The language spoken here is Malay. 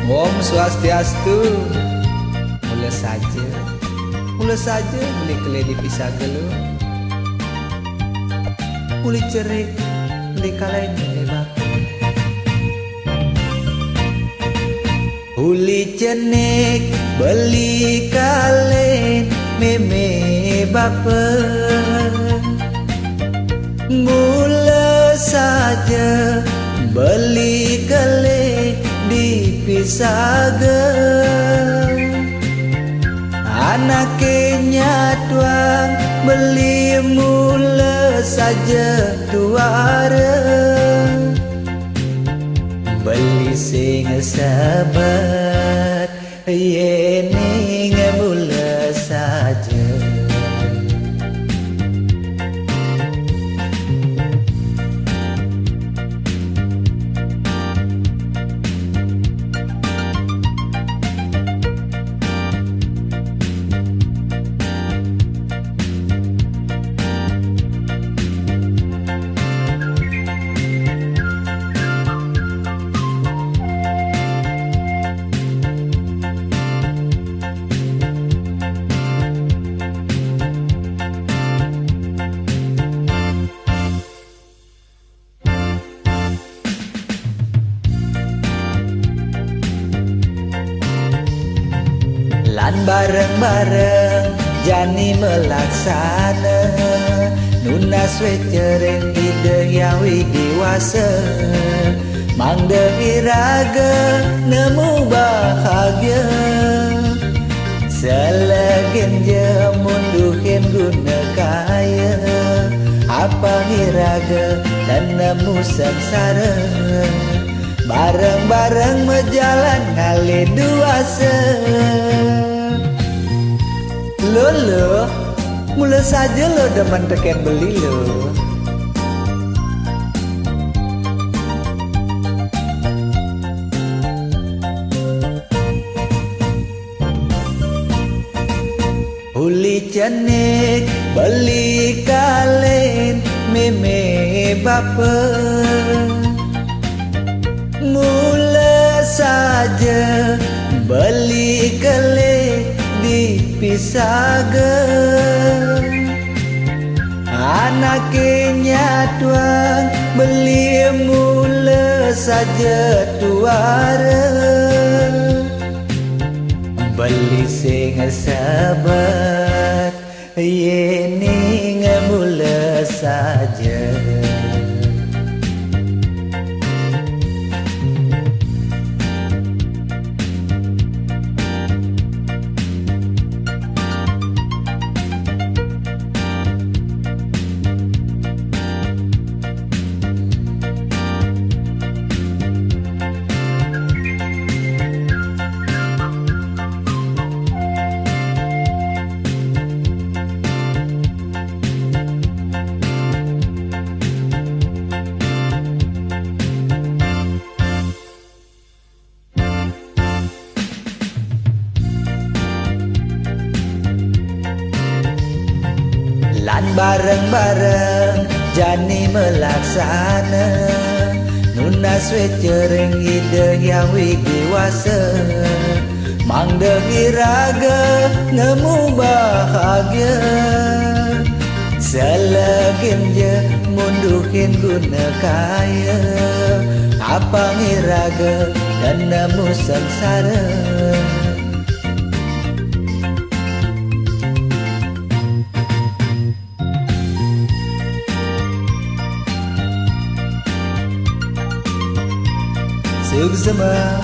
Om Swastiastu. Mula saja boleh kelih dipisah gelu. Boleh cerik, boleh kalai nilai. Uli cenik beli kalen meme bapa. Mula saja beli kale dipisah anaknya tuang beli mula saja tuara beli sing sabat yening mula saja. Lan bareng-bareng jani melaksana nunas wecereng ide yang widiwasa mangde iraga nemu bahagia selegen je munduhin guna kaya apa iraga dan nemu sengsara bareng-bareng menjalan ngalih duasa. Lo, mula saja lo demen teken beli lo. Uli cenik beli kalen meme bapa. Mula saja beli kale dipisah anaknya tuang beli mula saja tuara beli sing sabat yening mula saja. Lan bareng-bareng jani melaksana nunas wecereng ide yang widiwasa mangde iraga nemu bahagia selegen je munduhin guna kaya apa iraga dan nemu sengsara. Suk semua